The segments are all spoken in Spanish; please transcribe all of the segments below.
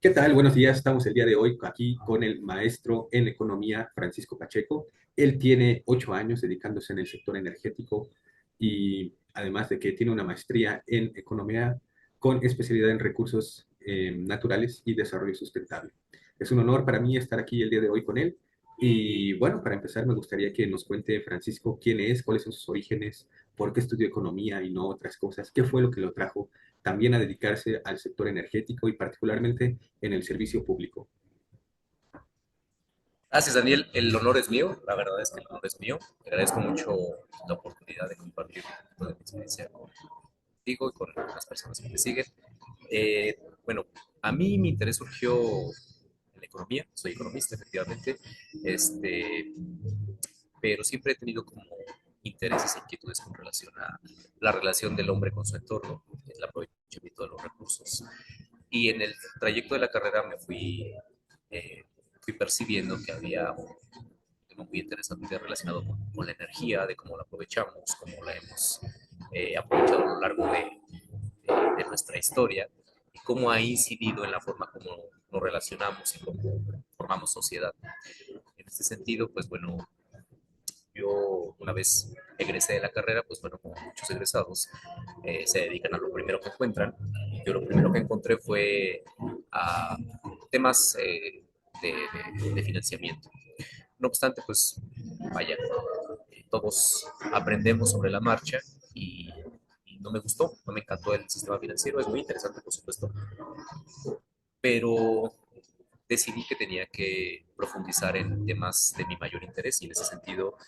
¿Qué tal? Buenos días. Estamos el día de hoy aquí con el maestro en economía, Francisco Pacheco. Él tiene 8 años dedicándose en el sector energético y además de que tiene una maestría en economía con especialidad en recursos naturales y desarrollo sustentable. Es un honor para mí estar aquí el día de hoy con él. Y bueno, para empezar me gustaría que nos cuente, Francisco, quién es, cuáles son sus orígenes, por qué estudió economía y no otras cosas, qué fue lo que lo trajo también a dedicarse al sector energético y particularmente en el servicio público. Gracias, Daniel. El honor es mío. La verdad es que el honor es mío. Te agradezco mucho la oportunidad de compartir un poquito de mi experiencia contigo y con las personas que me siguen. Eh, bueno, a mí mi interés surgió en la economía. Soy economista, efectivamente. Este, pero siempre he tenido como intereses e inquietudes con relación a la relación del hombre con su entorno, el aprovechamiento de los recursos. Y en el trayecto de la carrera eh, fui percibiendo que había un tema muy interesante relacionado con la energía, de cómo la aprovechamos, cómo la hemos aprovechado a lo largo de nuestra historia y cómo ha incidido en la forma como nos relacionamos y cómo formamos sociedad. En este sentido, pues bueno, yo una vez egresé de la carrera, pues bueno, como muchos egresados, se dedican a lo primero que encuentran. Yo lo primero que encontré fue a temas de financiamiento. No obstante, pues vaya, todos aprendemos sobre la marcha y no me gustó, no me encantó el sistema financiero, es muy interesante, por supuesto, pero decidí que tenía que profundizar en temas de mi mayor interés y en ese sentido,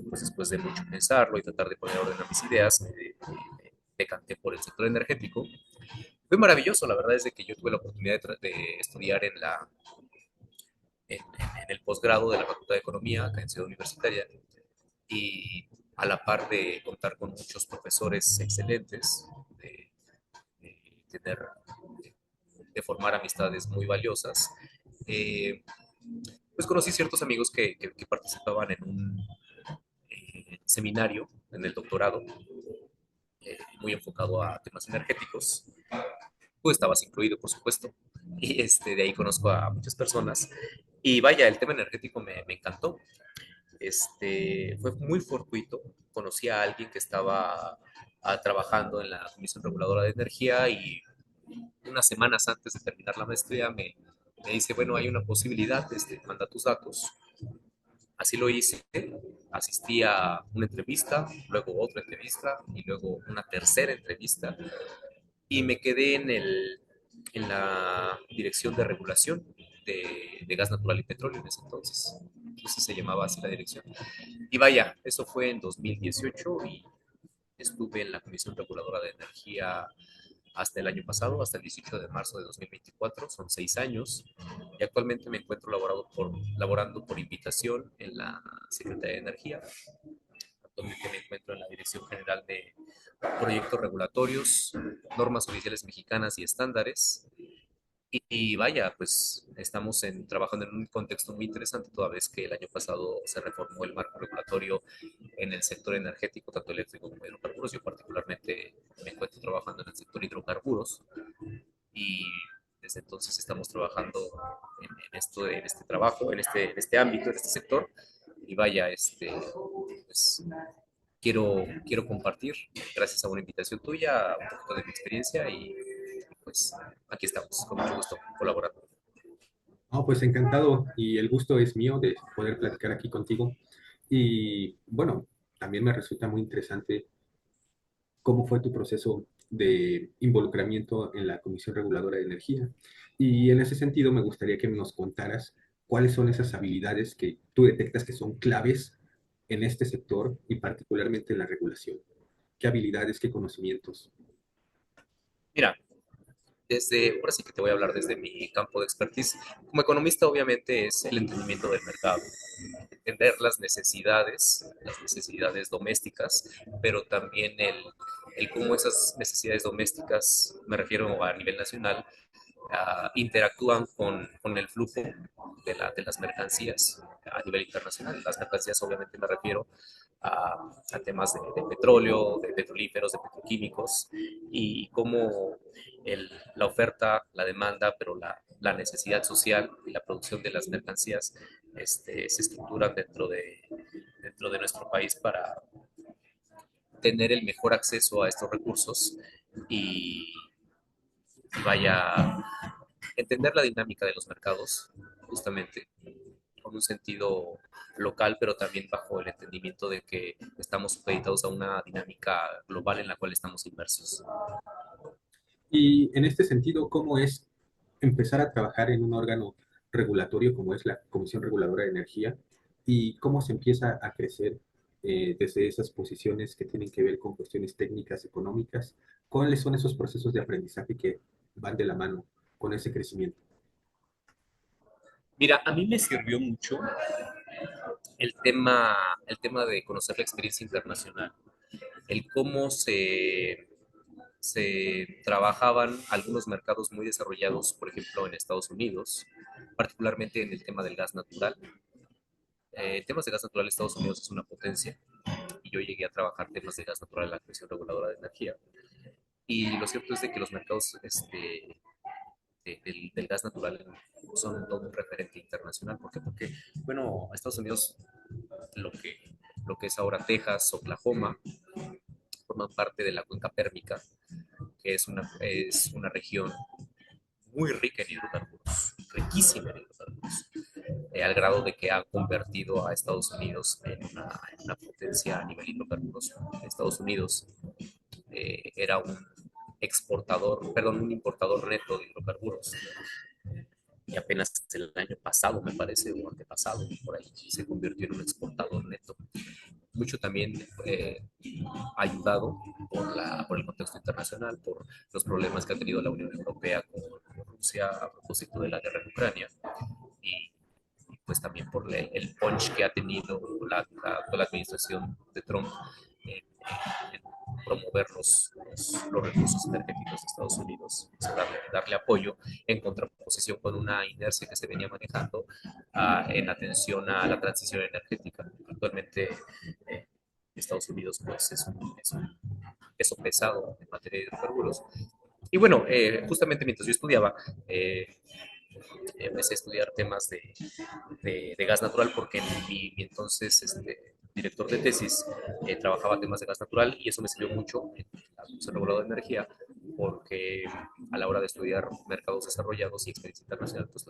pues después de mucho pensarlo y tratar de poner orden a mis ideas, me decanté por el sector energético. Fue maravilloso, la verdad es de que yo tuve la oportunidad de estudiar en el posgrado de la Facultad de Economía, acá en Ciudad Universitaria, y a la par de contar con muchos profesores excelentes, de tener, de formar amistades muy valiosas, eh, pues conocí ciertos amigos que participaban en un seminario en el doctorado, muy enfocado a temas energéticos. Tú estabas incluido, por supuesto, y de ahí conozco a muchas personas. Y vaya, el tema energético me encantó. Fue muy fortuito. Conocí a alguien que estaba trabajando en la Comisión Reguladora de Energía y unas semanas antes de terminar la maestría me dice, bueno, hay una posibilidad, manda tus datos. Así lo hice, asistí a una entrevista, luego otra entrevista y luego una tercera entrevista y me quedé en la dirección de regulación de gas natural y petróleo en ese entonces. Entonces se llamaba así la dirección. Y vaya, eso fue en 2018 y estuve en la Comisión Reguladora de Energía hasta el año pasado, hasta el 18 de marzo de 2024, son 6 años, y actualmente me encuentro laborando por invitación en la Secretaría de Energía. Actualmente me encuentro en la Dirección General de Proyectos Regulatorios, Normas Oficiales Mexicanas y Estándares. Y vaya, pues estamos trabajando en un contexto muy interesante, toda vez que el año pasado se reformó el marco regulatorio en el sector energético, tanto eléctrico como hidrocarburos. Yo particularmente me encuentro trabajando en el sector hidrocarburos y desde entonces estamos trabajando en este trabajo, en este ámbito, en este sector. Y vaya, pues quiero compartir, gracias a una invitación tuya, un poquito de mi experiencia y pues aquí estamos, con mucho gusto colaborando. Oh, pues encantado y el gusto es mío de poder platicar aquí contigo. Y bueno, también me resulta muy interesante cómo fue tu proceso de involucramiento en la Comisión Reguladora de Energía. Y en ese sentido me gustaría que nos contaras cuáles son esas habilidades que tú detectas que son claves en este sector y particularmente en la regulación. ¿Qué habilidades, qué conocimientos? Mira, ahora sí que te voy a hablar desde mi campo de expertise. Como economista, obviamente, es el entendimiento del mercado, entender las necesidades domésticas, pero también el cómo esas necesidades domésticas, me refiero a nivel nacional, interactúan con el flujo de las mercancías a nivel internacional. Las mercancías, obviamente, me refiero a temas de petróleo, de petrolíferos, de petroquímicos, y cómo la oferta, la demanda, pero la necesidad social y la producción de las mercancías se estructuran dentro de nuestro país para tener el mejor acceso a estos recursos y, y vaya entender la dinámica de los mercados, justamente con un sentido local, pero también bajo el entendimiento de que estamos supeditados a una dinámica global en la cual estamos inmersos. Y en este sentido, ¿cómo es empezar a trabajar en un órgano regulatorio como es la Comisión Reguladora de Energía y cómo se empieza a crecer desde esas posiciones que tienen que ver con cuestiones técnicas, económicas? ¿Cuáles son esos procesos de aprendizaje que van de la mano con ese crecimiento? Mira, a mí me sirvió mucho el tema de conocer la experiencia internacional, el cómo se trabajaban algunos mercados muy desarrollados, por ejemplo, en Estados Unidos, particularmente en el tema del gas natural. Temas de gas natural, Estados Unidos es una potencia y yo llegué a trabajar temas de gas natural en la Comisión Reguladora de Energía. Y lo cierto es de que los mercados del gas natural son todo un referente internacional. ¿Por qué? Porque, bueno, Estados Unidos, lo que, lo que es ahora Texas, Oklahoma, forman parte de la cuenca pérmica, que es una región muy rica en hidrocarburos, riquísima en hidrocarburos, al grado de que ha convertido a Estados Unidos en una potencia a nivel hidrocarburos. Estados Unidos era un exportador, perdón, un importador neto de hidrocarburos. Y apenas el año pasado, me parece, o antepasado, por ahí, se convirtió en un exportador neto. Mucho también ayudado por el contexto internacional, por los problemas que ha tenido la Unión Europea con Rusia a propósito de la guerra en Ucrania y, y pues también por el punch que ha tenido toda la administración de Trump en promover los recursos energéticos de Estados Unidos, o sea, darle apoyo en contraposición con una inercia que se venía manejando en atención a la transición energética. Actualmente Estados Unidos pues es un peso pesado en materia de hidrocarburos. Y bueno, justamente mientras yo estudiaba, empecé a estudiar temas de gas natural porque mi entonces director de tesis trabajaba temas de gas natural y eso me sirvió mucho en la Comisión Reguladora de Energía porque a la hora de estudiar mercados desarrollados y experiencia internacional, pues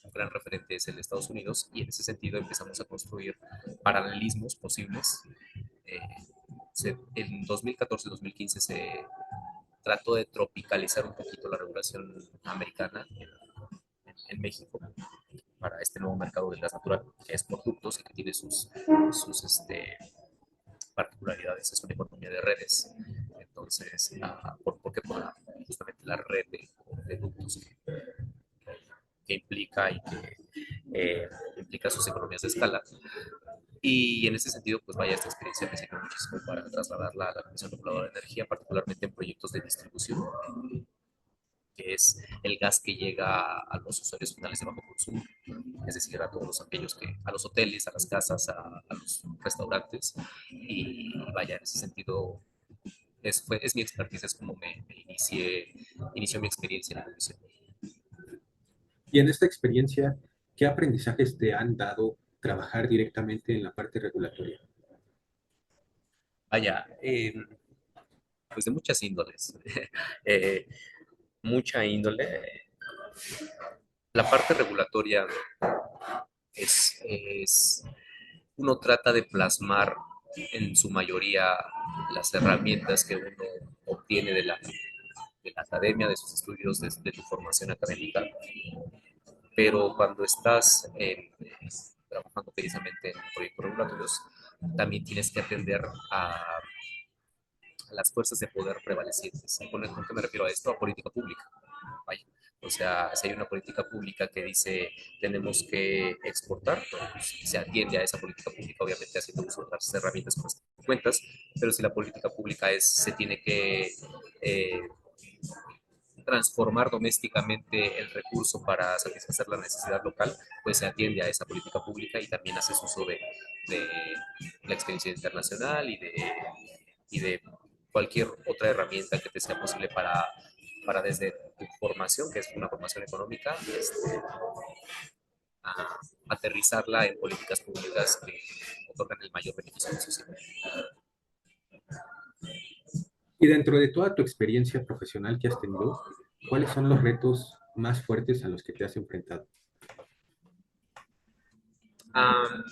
un gran referente es el de Estados Unidos y en ese sentido empezamos a construir paralelismos posibles. Eh, en 2014-2015 se trató de tropicalizar un poquito la regulación americana en México para este nuevo mercado del gas natural, que es por ductos y que tiene sus particularidades. Es una economía de redes. Entonces, ¿por qué? Justamente la red de ductos que implica y que implica sus economías de escala. Y en ese sentido, pues vaya, esta experiencia me sirvió muchísimo para trasladarla a la Comisión Reguladora de Energía, particularmente en proyectos de distribución, que es el gas que llega a los usuarios finales de bajo consumo, es decir, a todos aquellos a los hoteles, a las casas, a los restaurantes, y vaya, en ese sentido, es mi expertise, es como inició mi experiencia en la comisión. Y en esta experiencia, ¿qué aprendizajes te han dado trabajar directamente en la parte regulatoria? Vaya, pues de muchas índoles, eh, mucha índole. La parte regulatoria uno trata de plasmar en su mayoría las herramientas que uno obtiene de la academia, de sus estudios, de tu formación académica, pero cuando estás trabajando precisamente en proyectos regulatorios, también tienes que atender a las fuerzas de poder prevalecientes. ¿Con qué me refiero a esto? A política pública. Vaya. O sea, si hay una política pública que dice tenemos que exportar, pues se atiende a esa política pública, obviamente haciendo uso de las herramientas con las que cuentas, pero si la política pública se tiene que transformar domésticamente el recurso para satisfacer la necesidad local, pues se atiende a esa política pública y también haces uso de la experiencia internacional y de cualquier otra herramienta que te sea posible para desde tu formación, que es una formación económica, a aterrizarla en políticas públicas que otorgan el mayor beneficio a la sociedad. Y dentro de toda tu experiencia profesional que has tenido, ¿cuáles son los retos más fuertes a los que te has enfrentado? Um,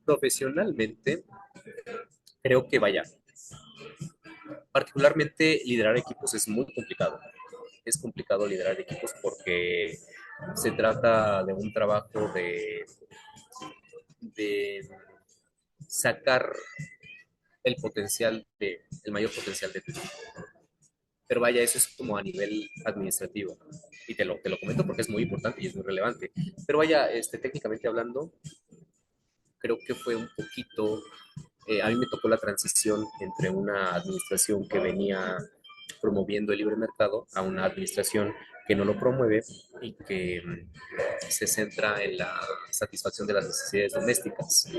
Profesionalmente, creo que vaya, particularmente liderar equipos es muy complicado. Es complicado liderar equipos porque se trata de un trabajo de sacar el mayor potencial de tu equipo. Pero vaya, eso es como a nivel administrativo. Y te lo comento porque es muy importante y es muy relevante. Pero vaya, técnicamente hablando, creo que fue un poquito, a mí me tocó la transición entre una administración que venía promoviendo el libre mercado a una administración que no lo promueve y que se centra en la satisfacción de las necesidades domésticas.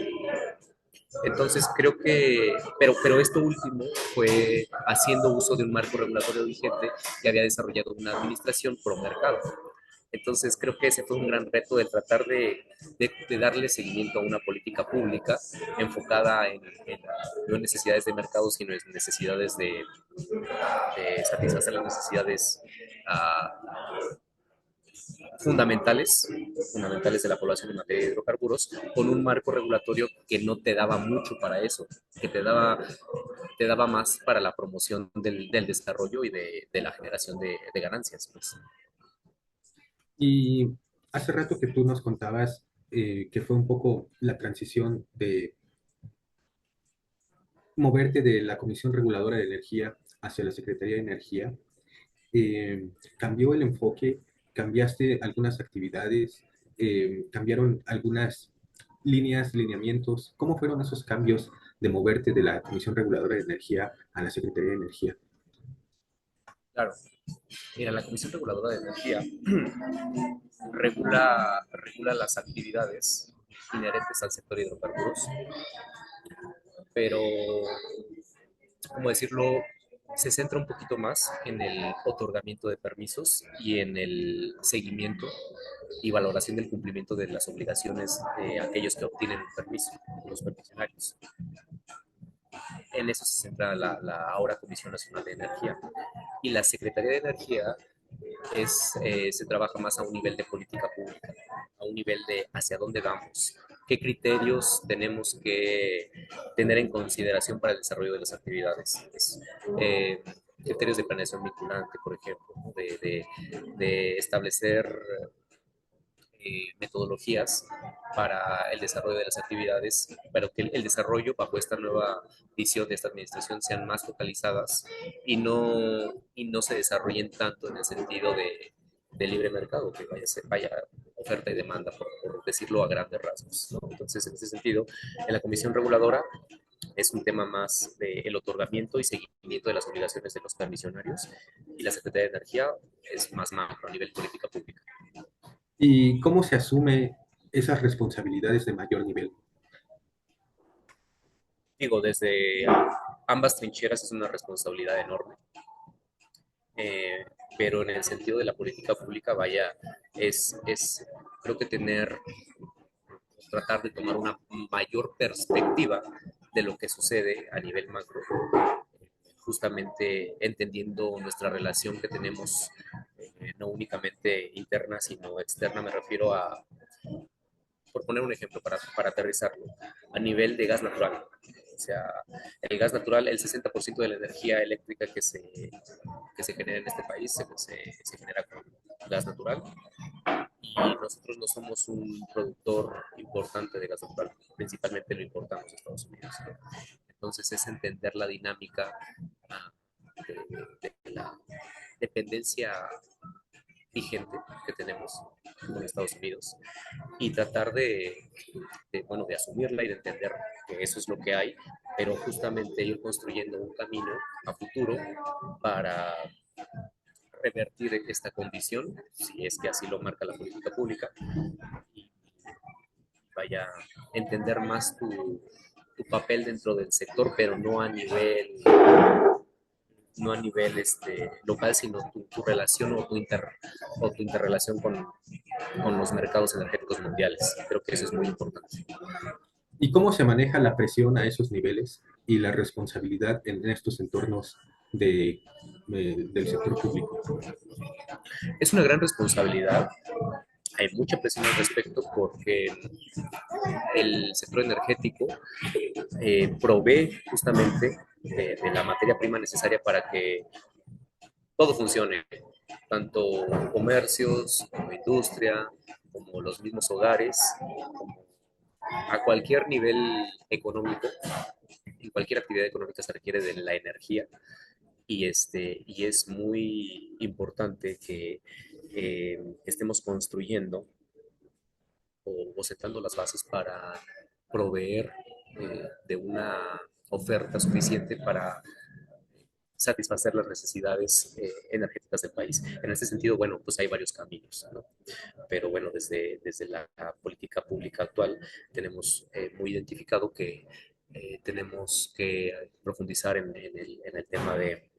Entonces creo que, pero esto último fue haciendo uso de un marco regulatorio vigente que había desarrollado una administración pro mercado. Entonces creo que ese fue un gran reto de tratar de darle seguimiento a una política pública enfocada no en necesidades de mercado, sino en necesidades de satisfacer las necesidades uh, fundamentales de la población en materia de hidrocarburos, con un marco regulatorio que no te daba mucho para eso, que te daba más para la promoción del desarrollo y de la generación de ganancias. Pues. Y hace rato que tú nos contabas que fue un poco la transición de moverte de la Comisión Reguladora de Energía hacia la Secretaría de Energía. Cambió el enfoque, cambiaste algunas actividades, cambiaron algunas líneas, lineamientos. ¿Cómo fueron esos cambios de moverte de la Comisión Reguladora de Energía a la Secretaría de Energía? Claro, mira, la Comisión Reguladora de Energía regula las actividades inherentes al sector hidrocarburos, pero, ¿cómo decirlo? Se centra un poquito más en el otorgamiento de permisos y en el seguimiento y valoración del cumplimiento de las obligaciones de aquellos que obtienen un permiso, los permisionarios. En eso se centra la ahora Comisión Nacional de Energía. Y la Secretaría de Energía se trabaja más a un nivel de política pública, a un nivel de hacia dónde vamos, qué criterios tenemos que tener en consideración para el desarrollo de las actividades. Criterios de planeación vinculante, por ejemplo, de establecer metodologías para el desarrollo de las actividades, pero que el desarrollo bajo esta nueva visión de esta administración sean más focalizadas y no se desarrollen tanto en el sentido de libre mercado, que vaya oferta y demanda, por decirlo a grandes rasgos, ¿no? Entonces, en ese sentido, en la Comisión Reguladora es un tema más del otorgamiento y seguimiento de las obligaciones de los permisionarios, y la Secretaría de Energía es más macro a nivel política pública. ¿Y cómo se asume esas responsabilidades de mayor nivel? Digo, desde ambas trincheras es una responsabilidad enorme, eh, pero en el sentido de la política pública, vaya, creo que tratar de tomar una mayor perspectiva de lo que sucede a nivel macro, justamente entendiendo nuestra relación que tenemos, no únicamente interna, sino externa. Me refiero a, por poner un ejemplo para aterrizarlo, a nivel de gas natural. O sea, el gas natural, el 60% de la energía eléctrica que se genera en este país se genera con gas natural, y nosotros no somos un productor importante de gas natural, principalmente lo importamos a Estados Unidos. Entonces es entender la dinámica de la dependencia vigente que tenemos con Estados Unidos y tratar bueno, de asumirla y de entender que eso es lo que hay, pero justamente ir construyendo un camino a futuro para revertir esta condición, si es que así lo marca la política pública, y vaya entender más tu papel dentro del sector, pero no no a nivel local, sino tu relación o tu interrelación con los mercados energéticos mundiales. Creo que eso es muy importante. ¿Y cómo se maneja la presión a esos niveles y la responsabilidad en estos entornos de, del sector público? Es una gran responsabilidad. Hay mucha presión al respecto porque el sector energético provee justamente de la materia prima necesaria para que todo funcione, tanto comercios como industria, como los mismos hogares, como a cualquier nivel económico, en cualquier actividad económica se requiere de la energía y es muy importante que estemos construyendo o sentando las bases para proveer de una oferta suficiente para satisfacer las necesidades energéticas del país. En este sentido, bueno, pues hay varios caminos, ¿no? Pero bueno, desde la política pública actual tenemos muy identificado que tenemos que profundizar en el tema de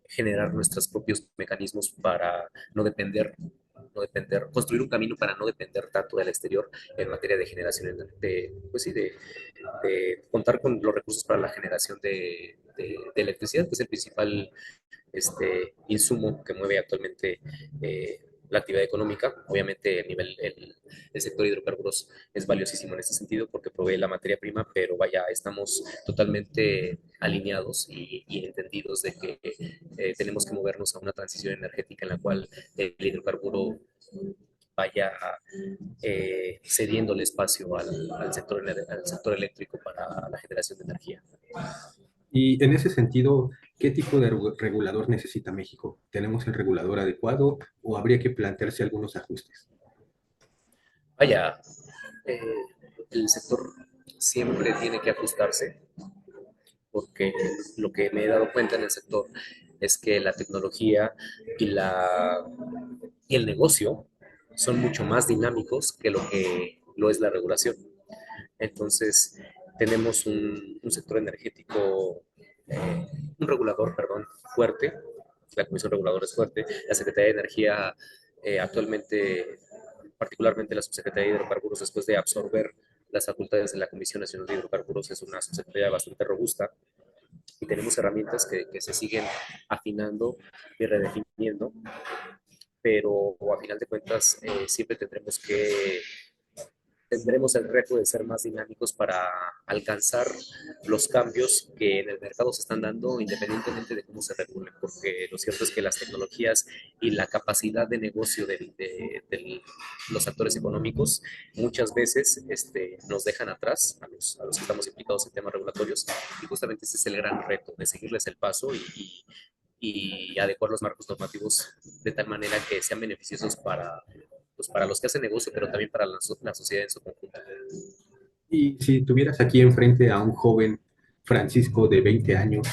generar nuestros propios mecanismos para construir un camino para no depender tanto del exterior en materia de generación pues sí, de contar con los recursos para la generación de electricidad, que es el principal insumo que mueve actualmente la actividad económica. Obviamente el sector hidrocarburos es valiosísimo en este sentido porque provee la materia prima, pero vaya, estamos totalmente alineados y entendidos de que tenemos que movernos a una transición energética en la cual el hidrocarburo vaya cediendo el espacio al sector eléctrico para la generación de energía. Y en ese sentido, ¿qué tipo de regulador necesita México? ¿Tenemos el regulador adecuado o habría que plantearse algunos ajustes? Vaya, eh, el sector siempre tiene que ajustarse porque lo que me he dado cuenta en el sector es que la tecnología y, y el negocio son mucho más dinámicos que lo lo es la regulación. Entonces, tenemos un sector energético, un regulador, perdón, fuerte, la Comisión Reguladora es fuerte, la Secretaría de Energía actualmente, particularmente la Subsecretaría de Hidrocarburos, después de absorber las facultades de la Comisión Nacional de Hidrocarburos, es una subsecretaría bastante robusta y tenemos herramientas que se siguen afinando y redefiniendo, pero a final de cuentas siempre tendremos el reto de ser más dinámicos para alcanzar los cambios que en el mercado se están dando independientemente de cómo se regulen, porque lo cierto es que las tecnologías y la capacidad de negocio de los actores económicos muchas veces nos dejan atrás a los que estamos implicados en temas regulatorios y justamente ese es el gran reto de seguirles el paso y adecuar los marcos normativos de tal manera que sean beneficiosos pues para los que hacen negocio, pero también para la sociedad en su conjunto. Y si tuvieras aquí enfrente a un joven Francisco de 20 años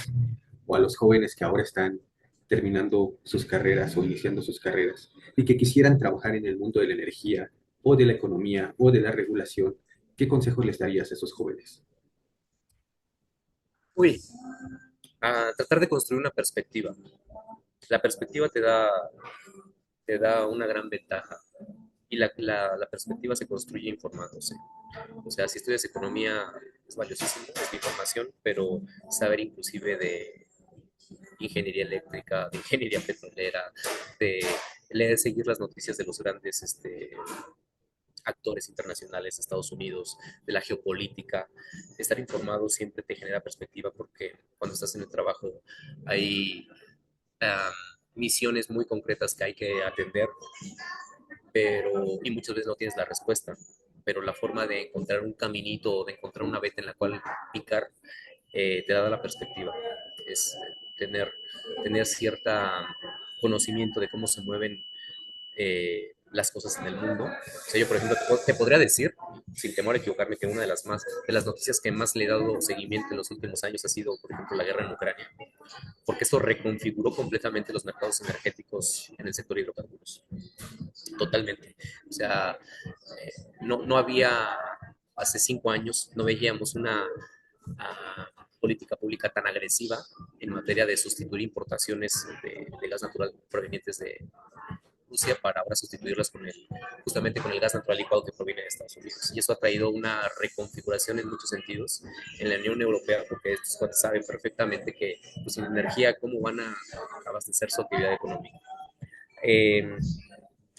o a los jóvenes que ahora están terminando sus carreras o iniciando sus carreras y que quisieran trabajar en el mundo de la energía o de la economía o de la regulación, ¿qué consejos les darías a esos jóvenes? Uy, a tratar de construir una perspectiva. La perspectiva te da una gran ventaja y la perspectiva se construye informándose. O sea, si estudias economía es valiosísimo, es información, pero saber inclusive de ingeniería eléctrica, de ingeniería petrolera, de leer, seguir las noticias de los grandes actores internacionales, Estados Unidos, de la geopolítica. Estar informado siempre te genera perspectiva porque cuando estás en el trabajo hay um, misiones muy concretas que hay que atender, y muchas veces no tienes la respuesta, pero la forma de encontrar un caminito o de encontrar una veta en la cual picar te da la perspectiva. Es tener, tener cierta conocimiento de cómo se mueven las cosas en el mundo. O sea, yo, por ejemplo, te podría decir, sin temor a equivocarme, que una de de las noticias que más le he dado seguimiento en los últimos años ha sido, por ejemplo, la guerra en Ucrania, porque esto reconfiguró completamente los mercados energéticos en el sector hidrocarburos. Totalmente. O sea, no había, hace 5 años, no veíamos política pública tan agresiva en materia de sustituir importaciones de gas natural provenientes de Rusia para ahora sustituirlas justamente con el gas natural licuado que proviene de Estados Unidos. Y eso ha traído una reconfiguración en muchos sentidos en la Unión Europea, porque estos cuates saben perfectamente que pues, sin energía, ¿cómo van a abastecer su actividad económica? Eh,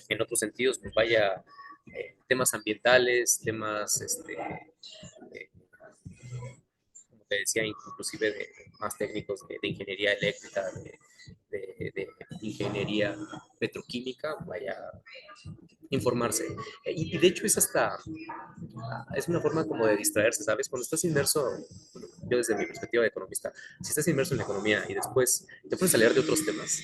en otros sentidos, pues vaya, temas ambientales, temas como te decía, inclusive más técnicos de ingeniería eléctrica, de ingeniería petroquímica, vaya, informarse. Y de hecho es hasta, es una forma como de distraerse, ¿sabes? Cuando estás inmerso, bueno, yo desde mi perspectiva de economista, si estás inmerso en la economía y después te pones a leer de otros temas,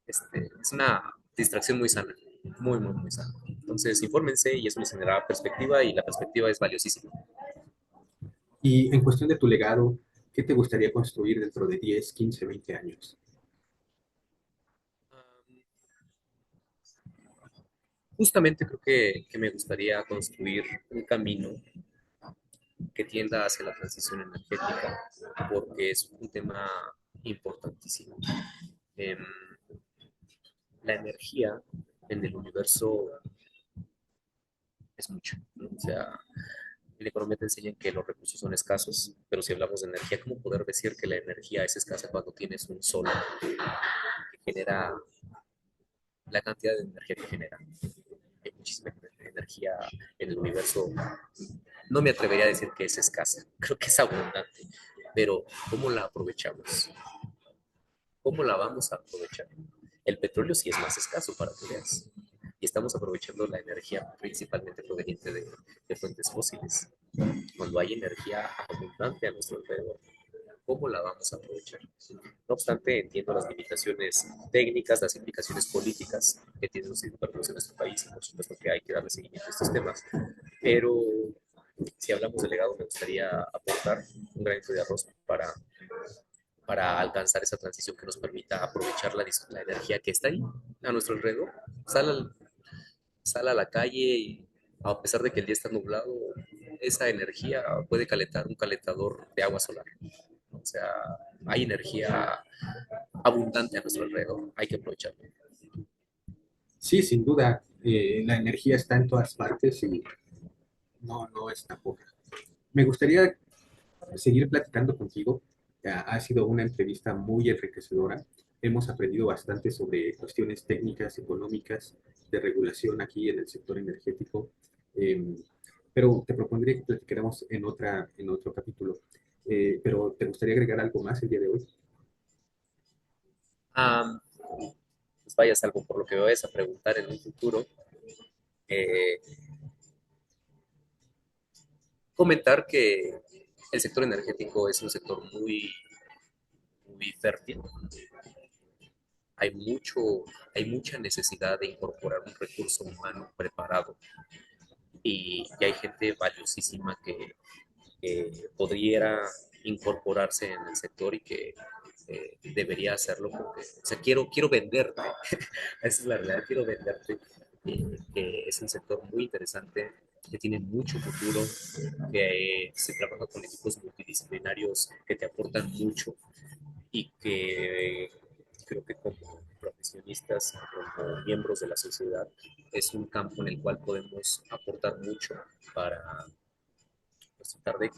es una distracción muy sana, muy, muy, muy sana. Entonces, infórmense y eso les generará perspectiva y la perspectiva es valiosísima. Y en cuestión de tu legado, ¿qué te gustaría construir dentro de 10, 15, 20 años? Justamente creo que me gustaría construir un camino que tienda hacia la transición energética, porque es un tema importantísimo. Em, la energía en el universo es mucho, ¿no? O sea, en economía te enseñan que los recursos son escasos, pero si hablamos de energía, ¿cómo poder decir que la energía es escasa cuando tienes un sol que genera la cantidad de energía que genera? Hay muchísima energía en el universo. No me atrevería a decir que es escasa, creo que es abundante, pero ¿cómo la aprovechamos? ¿Cómo la vamos a aprovechar? El petróleo sí es más escaso para que veas. Y estamos aprovechando la energía principalmente proveniente de fuentes fósiles. Cuando hay energía abundante a nuestro alrededor, ¿cómo la vamos a aprovechar? No obstante, entiendo las limitaciones técnicas, las implicaciones políticas que tienen los hidrocarburos en nuestro país y por supuesto que hay que darle seguimiento a estos temas. Pero si hablamos de legado, me gustaría aportar un granito de arroz para alcanzar esa transición que nos permita aprovechar la energía que está ahí a nuestro alrededor. Sal, sal a la calle y a pesar de que el día está nublado, esa energía puede calentar un calentador de agua solar. O sea, hay energía abundante a nuestro alrededor, hay que aprovecharla. Sí, sin duda, la energía está en todas partes y no está poca. Me gustaría seguir platicando contigo. Ha sido una entrevista muy enriquecedora. Hemos aprendido bastante sobre cuestiones técnicas, económicas, de regulación aquí en el sector energético. Eh, pero te propondría que platicáramos en otro capítulo. Pero ¿te gustaría agregar algo más el día de hoy? Um, pues vaya, algo por lo que vayas a preguntar en un futuro. Eh, comentar que el sector energético es un sector muy, muy fértil. Hay hay mucha necesidad de incorporar un recurso humano preparado y hay gente valiosísima que podría incorporarse en el sector y que debería hacerlo porque, o sea, quiero venderte, esa es la realidad, quiero venderte, que es un sector muy interesante, que tiene mucho futuro, que se trabaja con equipos multidisciplinarios que te aportan mucho y que creo que como profesionistas, como miembros de la sociedad, es un campo en el cual podemos aportar mucho para pues, tratar de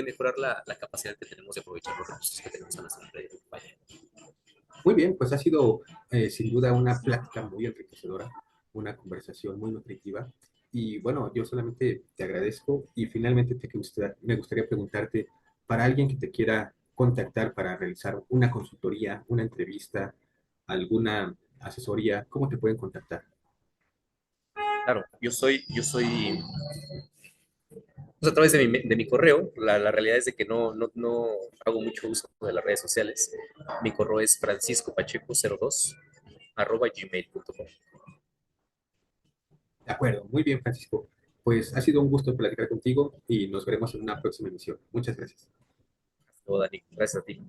mejorar la capacidad que tenemos de aprovechar los recursos que tenemos a nuestro alrededor. Vaya. Muy bien, pues ha sido sin duda una plática muy enriquecedora, una conversación muy nutritiva. Y bueno, yo solamente te agradezco y finalmente me gustaría preguntarte, para alguien que te quiera contactar para realizar una consultoría, una entrevista, alguna asesoría, ¿cómo te pueden contactar? Claro, yo soy pues a través de mi correo, la realidad es de que no hago mucho uso de las redes sociales. Mi correo es franciscopacheco02 @gmail.com. De acuerdo, muy bien, Francisco. Pues ha sido un gusto platicar contigo y nos veremos en una próxima emisión. Muchas gracias. Dani, gracias a ti.